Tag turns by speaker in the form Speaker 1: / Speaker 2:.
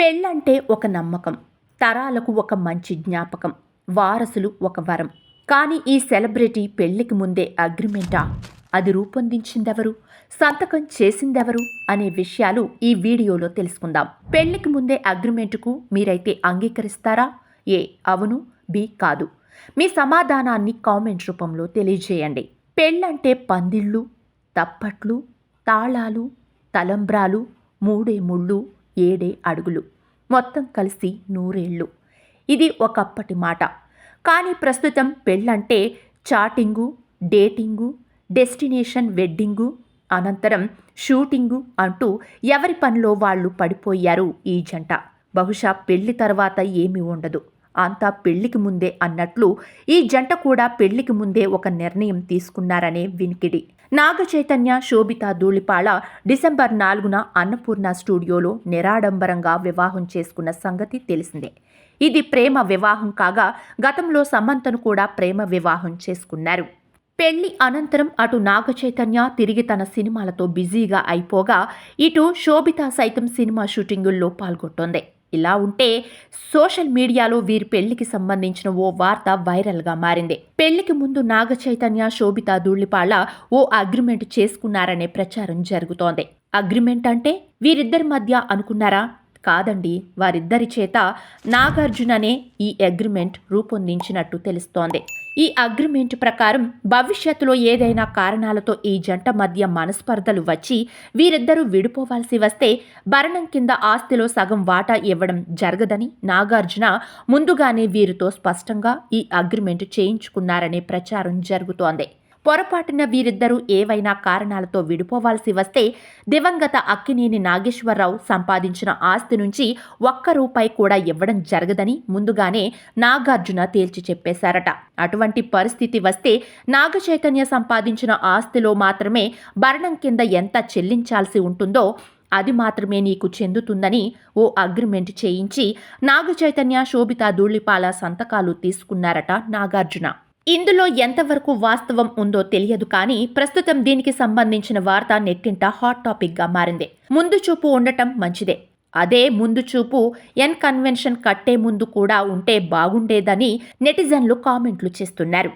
Speaker 1: పెళ్ళంటే ఒక నమ్మకం, తరాలకు ఒక మంచి జ్ఞాపకం, వారసులు ఒక వరం. కానీ ఈ సెలబ్రిటీ పెళ్లికి ముందే అగ్రిమెంటా? అది రూపొందించిందెవరు, సంతకం చేసిందెవరు అనే విషయాలు ఈ వీడియోలో తెలుసుకుందాం. పెళ్లికి ముందే అగ్రిమెంటుకు మీరైతే అంగీకరిస్తారా? ఏ అవును, బి కాదు. మీ సమాధానాన్ని కామెంట్ రూపంలో తెలియజేయండి. పెళ్ళంటే పందిళ్ళు, తప్పట్లు, తాళాలు, తలంబ్రాలు, మూడే ముళ్ళు, ఏడే అడుగులు, మొత్తం కలిసి 100 ఏళ్ళు. ఇది ఒకప్పటి మాట. కానీ ప్రస్తుతం పెళ్ళంటే చాటింగు, డేటింగు, డెస్టినేషన్ వెడ్డింగు, అనంతరం షూటింగు అంటూ ఎవరి పనిలో వాళ్ళు పడిపోయారు ఈ జంట. బహుశా పెళ్లి తర్వాత ఏమీ ఉండదు, అంతా పెళ్లికి ముందే అన్నట్లు ఈ జంట కూడా పెళ్లికి ముందే ఒక నిర్ణయం తీసుకున్నారనే వినికిడి. నాగ చైతన్య, శోభితా ధూళిపాళ డిసెంబర్ 4న అన్నపూర్ణ స్టూడియోలో నిరాడంబరంగా వివాహం చేసుకున్న సంగతి తెలిసిందే. ఇది ప్రేమ వివాహం కాగా గతంలో సమంతను కూడా ప్రేమ వివాహం చేసుకున్నారు. పెళ్లి అనంతరం అటు నాగ చైతన్య తిరిగి తన సినిమాలతో బిజీగా అయిపోగా, ఇటు శోభిత సైతం సినిమా షూటింగుల్లో పాల్గొంటోంది. ఇలా ఉంటే సోషల్ మీడియాలో వీరి పెళ్లికి సంబంధించిన ఓ వార్త వైరల్గా మారింది. పెళ్లికి ముందు నాగ చైతన్య, శోభిత ధూళిపాళ ఓ అగ్రిమెంట్ చేసుకున్నారనే ప్రచారం జరుగుతోంది. అగ్రిమెంట్ అంటే వీరిద్దరి మధ్య అనుకున్నారా? కాదండి, వారిద్దరి చేత నాగార్జుననే ఈ అగ్రిమెంట్ రూపొందించినట్టు తెలుస్తోంది. ఈ అగ్రిమెంట్ ప్రకారం భవిష్యత్తులో ఏదైనా కారణాలతో ఈ జంట మధ్య మనస్పర్ధలు వచ్చి వీరిద్దరూ విడిపోవాల్సి వస్తే భరణం కింద ఆస్తిలో సగం వాటా ఇవ్వడం జరగదని నాగార్జున ముందుగానే వీరితో స్పష్టంగా ఈ అగ్రిమెంట్ చేయించుకున్నారనే ప్రచారం జరుగుతోంది. పొరపాటున వీరిద్దరూ ఏవైనా కారణాలతో విడిపోవాల్సి వస్తే దివంగత అక్కినేని నాగేశ్వరరావు సంపాదించిన ఆస్తి నుంచి ₹1 కూడా ఇవ్వడం జరగదని ముందుగానే నాగార్జున తేల్చి చెప్పేశారట. అటువంటి పరిస్థితి వస్తే నాగ చైతన్య సంపాదించిన ఆస్తిలో మాత్రమే భరణం కింద ఎంత చెల్లించాల్సి ఉంటుందో అది మాత్రమే నీకు చెందుతుందని ఓ అగ్రిమెంట్ చేయించి నాగ చైతన్య, శోభితా ధూళిపాళ సంతకాలు తీసుకున్నారట నాగార్జున. ఇందులో ఎంతవరకు వాస్తవం ఉందో తెలియదు, కానీ ప్రస్తుతం దీనికి సంబంధించిన వార్త నెట్టింట హాట్ టాపిక్ గా మారింది. ముందు చూపు ఉండటం మంచిదే. అదే ముందు చూపు కన్వెన్షన్ కట్టే ముందు కూడా ఉంటే బాగుండేదని నెటిజన్లు కామెంట్లు చేస్తున్నారు.